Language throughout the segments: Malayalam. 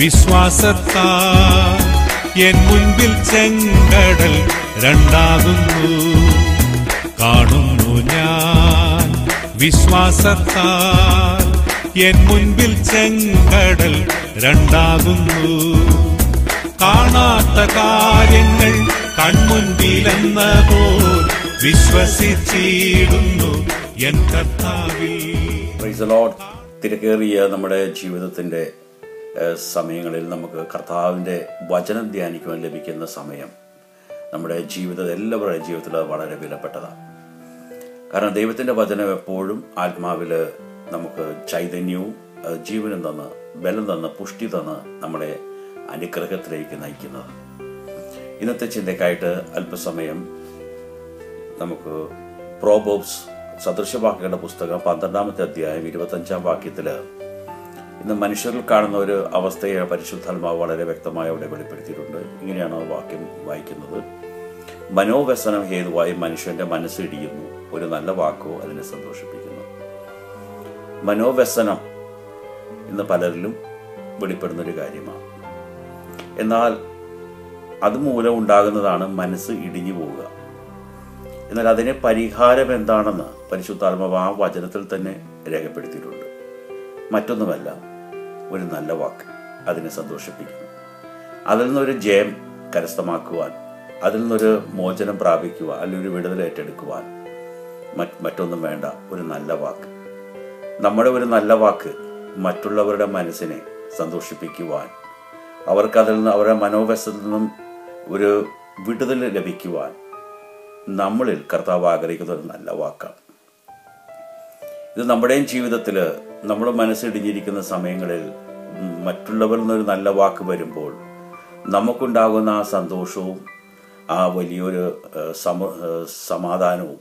വിശ്വാസത്താൽ എൻ മുൻപിൽ ചെങ്കടൽ രണ്ടാകുന്നു. കാണുന്നു ഞാൻ വിശ്വാസത്താൽ എൻ മുൻപിൽ ചെങ്കടൽ രണ്ടാകുന്നു. കാണാത്ത കാര്യങ്ങൾ കൺമുൻപിലെന്ന പോൽ വിശ്വസിച്ചിടുന്നു എൻ കർത്താവിൽ. Praise the Lord. തിരക്കേറിയ നമ്മുടെ ജീവിതത്തിന്റെ സമയങ്ങളിൽ നമുക്ക് കർത്താവിന്റെ വചനം ധ്യാനിക്കുവാൻ ലഭിക്കുന്ന സമയം നമ്മുടെ എല്ലാവരുടെയും ജീവിതത്തിൽ വളരെ വിലപ്പെട്ടതാണ്. കാരണം ദൈവത്തിന്റെ വചനം എപ്പോഴും ആത്മാവിൽ നമുക്ക് ചൈതന്യവും ജീവനും തന്ന് ബലം തന്ന് പുഷ്ടി തന്ന് നമ്മളെ അനുഗ്രഹത്തിലേക്ക് നയിക്കുന്നത്. ഇന്നത്തെ ചിന്തയ്ക്കായിട്ട് അല്പസമയം നമുക്ക് പ്രോവേർബ്സ് സദൃശവാക്യങ്ങളുടെ പുസ്തകം 12-ാമത്തെ അധ്യായം 25-ാം വാക്യത്തില് ഇന്ന് മനുഷ്യരിൽ കാണുന്ന ഒരു അവസ്ഥയെ പരിശുദ്ധാത്മാവ് വളരെ വ്യക്തമായി അവിടെ വെളിപ്പെടുത്തിയിട്ടുണ്ട്. ഇങ്ങനെയാണ് ആ വാക്യം വായിക്കുന്നത്: മനോവ്യസനം ഹേതുവായി മനുഷ്യന്റെ മനസ്സിടിയുന്നു, ഒരു നല്ല വാക്കോ അതിനെ സന്തോഷിപ്പിക്കുന്നു. മനോവ്യസനം ഇന്ന് പലരിലും വെളിപ്പെടുന്നൊരു കാര്യമാണ്. എന്നാൽ അതുമൂലം ഉണ്ടാകുന്നതാണ് മനസ്സ് ഇടിഞ്ഞു പോവുക. എന്നാൽ അതിന് പരിഹാരം എന്താണെന്ന് പരിശുദ്ധാത്മാവ് ആ വചനത്തിൽ തന്നെ രേഖപ്പെടുത്തിയിട്ടുണ്ട്. മറ്റൊന്നുമല്ല, ഒരു നല്ല വാക്ക് അതിനെ സന്തോഷിപ്പിക്കുന്നു. അതിൽ നിന്നൊരു ജയം കരസ്ഥമാക്കുവാൻ, അതിൽ നിന്നൊരു മോചനം പ്രാപിക്കുവാൻ, അല്ലെങ്കിൽ ഒരു വിടുതൽ ഏറ്റെടുക്കുവാൻ മറ്റൊന്നും വേണ്ട, ഒരു നല്ല വാക്ക്. നമ്മുടെ ഒരു നല്ല വാക്ക് മറ്റുള്ളവരുടെ മനസ്സിനെ സന്തോഷിപ്പിക്കുവാൻ, അവർക്കതിൽ നിന്ന് അവരുടെ മനോവ്യസനത്തിൽ നിന്നും ഒരു വിടുതൽ ലഭിക്കുവാൻ നമ്മളിൽ കർത്താവ് ആഗ്രഹിക്കുന്ന ഒരു നല്ല വാക്കാണ്. ഇത് നമ്മുടെയും ജീവിതത്തിൽ നമ്മൾ മനസ്സിടിഞ്ഞിരിക്കുന്ന സമയങ്ങളിൽ മറ്റുള്ളവരിൽ നിന്നൊരു നല്ല വാക്ക് വരുമ്പോൾ നമുക്കുണ്ടാകുന്ന ആ സന്തോഷവും ആ വലിയൊരു സമാധാനവും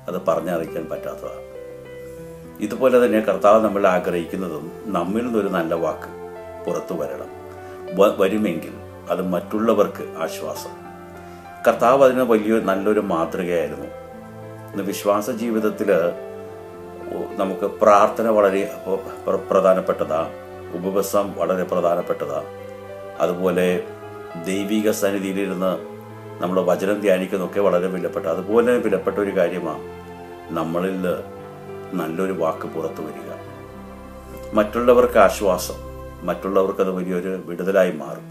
അത് പറഞ്ഞറിയിക്കാൻ പറ്റാത്തതാണ്. ഇതുപോലെ തന്നെ കർത്താവ് നമ്മൾ ആഗ്രഹിക്കുന്നതും നമ്മിൽ നിന്നൊരു നല്ല വാക്ക് പുറത്തു വരുമെങ്കിൽ അത് മറ്റുള്ളവർക്ക് ആശ്വാസം. കർത്താവ് അതിന് നല്ലൊരു മാതൃകയായിരുന്നു. ഇന്ന് വിശ്വാസ ജീവിതത്തിൽ നമുക്ക് പ്രാർത്ഥന വളരെ പ്രധാനപ്പെട്ടതാ, ഉപവാസം വളരെ പ്രധാനപ്പെട്ടതാ, അതുപോലെ ദൈവിക സന്നിധിയിലിരുന്ന് നമ്മൾ വചനം ധ്യാനിക്കുന്നതൊക്കെ വളരെ വിലപ്പെട്ട, അതുപോലെ വിലപ്പെട്ട ഒരു കാര്യമാണ് നമ്മളിൽ നല്ലൊരു വാക്ക് പുറത്തു വരിക. മറ്റുള്ളവർക്ക് ആശ്വാസം, മറ്റുള്ളവർക്കത് വലിയൊരു വിടുതലായി മാറും.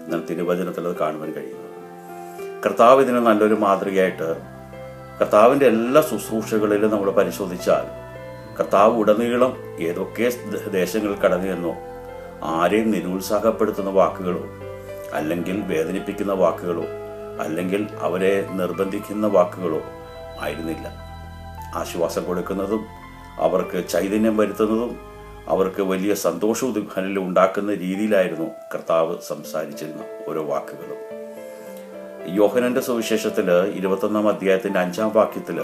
എന്നാൽ തിരുവചനത്തിൽ അത് കാണുവാൻ കഴിയുന്നത്. കർത്താവ് ഇതിന് നല്ലൊരു മാതൃകയായിട്ട് കർത്താവിൻ്റെ എല്ലാ ശുശ്രൂഷകളിലും നമ്മൾ പരിശോധിച്ചാൽ കർത്താവ് ഉടനീളം ഏതൊക്കെ ദേശങ്ങളിൽ കടന്നു എന്നോ ആരെയും നിരുത്സാഹപ്പെടുത്തുന്ന വാക്കുകളോ അല്ലെങ്കിൽ വേദനിപ്പിക്കുന്ന വാക്കുകളോ അല്ലെങ്കിൽ അവരെ നിർബന്ധിക്കുന്ന വാക്കുകളോ ആയിരുന്നില്ല. ആശ്വാസം കൊടുക്കുന്നതും അവർക്ക് ചൈതന്യം വരുത്തുന്നതും അവർക്ക് വലിയ സന്തോഷവും ഉണ്ടാക്കുന്ന രീതിയിലായിരുന്നു കർത്താവ് സംസാരിച്ചിരുന്ന ഓരോ വാക്കുകളും. യോഹന്നാന്റെ സുവിശേഷത്തിൽ 21-ാം അധ്യായത്തിന്റെ 5-ാം വാക്യത്തിൽ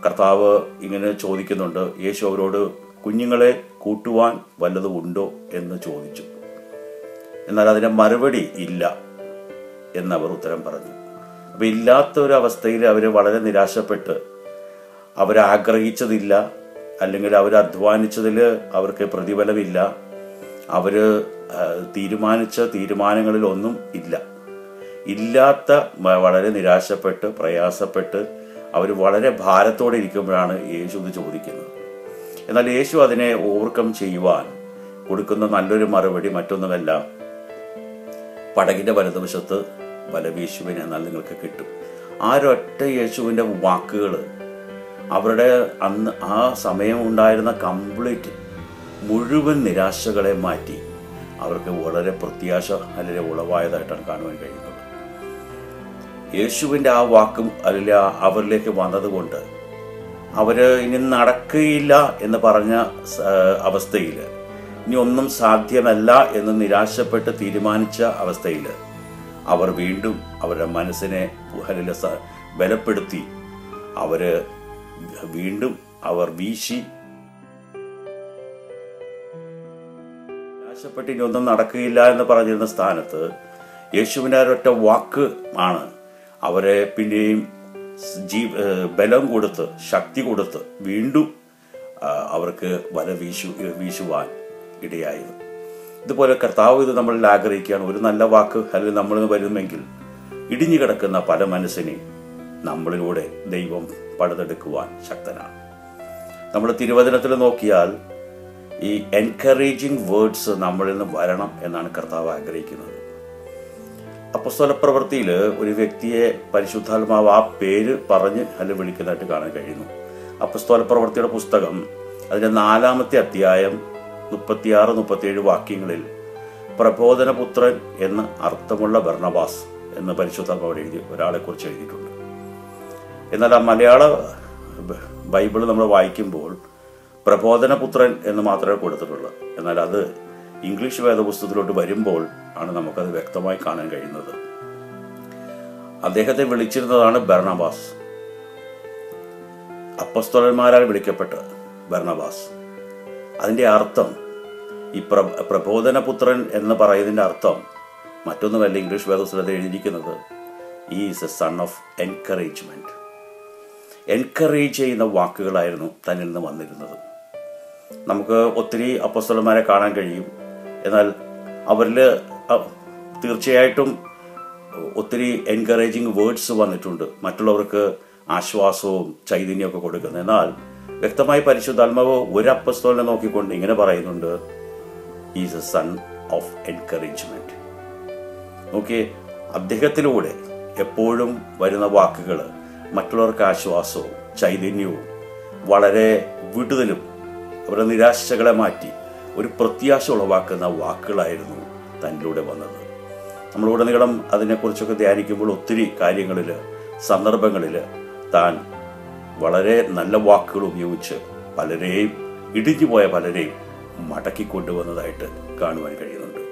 കർത്താവ് ഇങ്ങനെ ചോദിക്കുന്നുണ്ട്. യേശു അവരോട് കുഞ്ഞുങ്ങളെ കൂട്ടുവാൻ വല്ലതും ഉണ്ടോ എന്ന് ചോദിച്ചു. എന്നാൽ അതിന് മറുപടി ഇല്ല എന്നവർ ഉത്തരം പറഞ്ഞു. അപ്പൊ ഇല്ലാത്ത ഒരു അവസ്ഥയിൽ അവർ വളരെ നിരാശപ്പെട്ട് അവരാഗ്രഹിച്ചതില്ല, അല്ലെങ്കിൽ അവർ അധ്വാനിച്ചതിൽ അവർക്ക് പ്രതിഫലമില്ല, അവര് തീരുമാനിച്ച തീരുമാനങ്ങളിൽ ഒന്നും ഇല്ലാത്ത വളരെ നിരാശപ്പെട്ട് പ്രയാസപ്പെട്ട് അവർ വളരെ ഭാരത്തോടെ ഇരിക്കുമ്പോഴാണ് യേശു ഇത് ചോദിക്കുന്നത്. എന്നാൽ യേശു അതിനെ ഓവർകം ചെയ്യുവാൻ കൊടുക്കുന്ന നല്ലൊരു മറുപടി മറ്റൊന്നുമല്ല, പടകിന്റെ വലതുവശത്ത് വല വീശുവിൻ, എന്നാൽ നിങ്ങൾക്ക് കിട്ടും. ആരൊറ്റ യേശുവിന്റെ വാക്കുകൾ അവരുടെ അന്ന് ആ സമയം ഉണ്ടായിരുന്ന മുഴുവൻ നിരാശകളെ മാറ്റി അവർക്ക് വളരെ പ്രത്യാശ അല്ലെങ്കിൽ ഉളവായതായിട്ടാണ് കാണുവാൻ കഴിയുന്നത്. യേശുവിൻ്റെ ആ വാക്കും അല്ലെങ്കിൽ അവരിലേക്ക് വന്നതുകൊണ്ട് അവര് ഇനി നടക്കുകയില്ല എന്ന് പറഞ്ഞ അവസ്ഥയിൽ, ഇനി ഒന്നും സാധ്യമല്ല എന്ന് നിരാശപ്പെട്ട് തീരുമാനിച്ച അവസ്ഥയിൽ അവർ വീണ്ടും അവരുടെ മനസ്സിനെ ബലപ്പെടുത്തി അവർ വീശി നിരാശപ്പെട്ട് ഇനി ഒന്നും നടക്കുകയില്ല എന്ന് പറഞ്ഞിരുന്ന സ്ഥാനത്ത് യേശുവിൻ്റെ ഒരൊറ്റ വാക്ക് ആണ് അവരെ പിന്നെയും ബലം കൊടുത്ത് ശക്തി കൊടുത്ത് വീണ്ടും അവർക്ക് വല വീശുവാൻ ഇടയായത്. ഇതുപോലെ കർത്താവ് ഇത് നമ്മളിൽ ആഗ്രഹിക്കുകയാണ്. ഒരു നല്ല വാക്ക് അല്ലെങ്കിൽ നമ്മളിൽ നിന്ന് വരുമെങ്കിൽ ഇടിഞ്ഞു കിടക്കുന്ന പല മനസ്സിനെ നമ്മളിലൂടെ ദൈവം പടുതെടുക്കുവാൻ ശക്തനാണ്. നമ്മൾ തിരുവചനത്തിൽ നോക്കിയാൽ ഈ എൻകറേജിങ് വേർഡ്സ് നമ്മളിൽ നിന്ന് വരണം എന്നാണ് കർത്താവ് ആഗ്രഹിക്കുന്നത്. അപ്പോസ്തല പ്രവൃത്തിയിൽ ഒരു വ്യക്തിയെ പരിശുദ്ധാത്മാവ് ആ പേര് പറഞ്ഞ് അല്ലെങ്കിൽ വിളിക്കുന്നതായിട്ട് കാണാൻ കഴിയുന്നു. അപ്പോസ്തല പ്രവൃത്തിയുടെ പുസ്തകം അതിൻ്റെ 4-ാമത്തെ അധ്യായം 36-37 വാക്യങ്ങളിൽ പ്രബോധനപുത്രൻ എന്ന് അർത്ഥമുള്ള ബർണബാസ് എന്ന് പരിശുദ്ധാത്മാവ് എഴുതി ഒരാളെ കുറിച്ച് എഴുതിയിട്ടുണ്ട്. എന്നാൽ ആ മലയാള ബൈബിൾ നമ്മൾ വായിക്കുമ്പോൾ പ്രബോധനപുത്രൻ എന്ന് മാത്രമേ കൊടുത്തിട്ടുള്ളൂ. എന്നാൽ അത് ഇംഗ്ലീഷ് വേദപുസ്തകത്തിലോട്ട് വരുമ്പോൾ ആണ് നമുക്കത് വ്യക്തമായി കാണാൻ കഴിയുന്നത്. അദ്ദേഹത്തെ വിളിച്ചിരുന്നതാണ് ബർണബാസ്, അപ്പോസ്തലന്മാരാൽ വിളിക്കപ്പെട്ട ബർണബാസ്. അതിൻ്റെ അർത്ഥം ഈ പ്രബോധനപുത്രൻ എന്ന് പറയുന്നതിൻ്റെ അർത്ഥം മറ്റൊന്നുമല്ല. ഇംഗ്ലീഷ് വേദപുസ്തകത്തിൽ എഴുതിയിരിക്കുന്നത് is a son of encouragement. Encourage ചെയ്യുന്ന വാക്കുകളായിരുന്നു തന്നിൽ നിന്ന് വന്നിരുന്നത്. നമുക്ക് ഒത്തിരി അപ്പോസ്തലന്മാരെ കാണാൻ കഴിയും. എന്നാൽ അവരിൽ തീർച്ചയായിട്ടും ഒത്തിരി എൻകറേജിങ് വേർഡ്സ് വന്നിട്ടുണ്ട്, മറ്റുള്ളവർക്ക് ആശ്വാസവും ചൈതന്യമൊക്കെ കൊടുക്കുന്നത്. എന്നാൽ വ്യക്തമായി പരിശുദ്ധാത്മാവ് ഒരു അപ്പോസ്തലനെ നോക്കിക്കൊണ്ട് ഇങ്ങനെ പറയുന്നുണ്ട്, is a son of encouragement. നോക്കിയേ, അദ്ദേഹത്തിലൂടെ എപ്പോഴും വരുന്ന വാക്കുകൾ മറ്റുള്ളവർക്ക് ആശ്വാസവും ചൈതന്യവും വളരെ വിടുതലും അവരുടെ നിരാശകളെ മാറ്റി ഒരു പ്രത്യാശ ഉളവാക്കുന്ന വാക്കുകളായിരുന്നു തന്നിലൂടെ വന്നത്. നമ്മളുടനീളം അതിനെക്കുറിച്ചൊക്കെ ധ്യാനിക്കുമ്പോൾ ഒത്തിരി കാര്യങ്ങളിൽ സന്ദർഭങ്ങളിൽ താൻ വളരെ നല്ല വാക്കുകൾ ഉപയോഗിച്ച് പലരെയും ഇടിഞ്ഞുപോയ പലരെയും മടക്കിക്കൊണ്ടുവന്നതായിട്ട് കാണുവാൻ കഴിയുന്നുണ്ട്.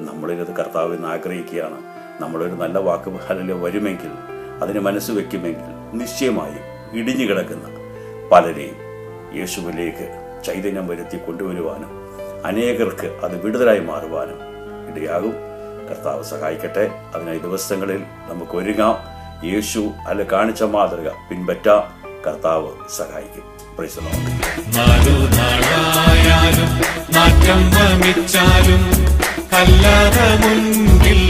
നമ്മളിത് കർത്താവ് എന്ന് ആഗ്രഹിക്കുകയാണ്. നമ്മളൊരു നല്ല വാക്ക് അല്ലെങ്കിൽ വരുമെങ്കിൽ അതിനെ മനസ്സ് വയ്ക്കുമെങ്കിൽ നിശ്ചയമായും ഇടിഞ്ഞു കിടക്കുന്ന പലരെയും യേശുവിലേക്ക് ചൈതന്യം വരുത്തി കൊണ്ടുവരുവാനും അനേകർക്ക് അത് വിടുതലായി മാറുവാനും ഇടയാകും. കർത്താവ് സഹായിക്കട്ടെ. അതിനായി ദിവസങ്ങളിൽ നമുക്ക് ഒരുങ്ങാം. യേശു അല്ല കാണിച്ച മാതൃക പിൻപറ്റാം. കർത്താവ് സഹായിക്കും. Praise the Lord. നാളുനാളായാലും നാറ്റം വമിച്ചാലും കല്ലറ മുൻപിൽ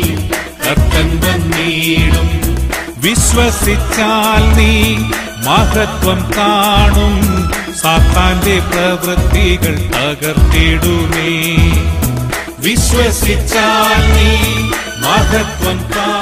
കർത്തൻ വന്നിടും. വിശ്വസിച്ചാൽ നീ മഹത്വം കാണും. സാത്താന്റെ പ്രവൃത്തികൾ തകർത്തിടുമേ. വിശ്വസിച്ചാൽ നീ മഹത്വം കാണും.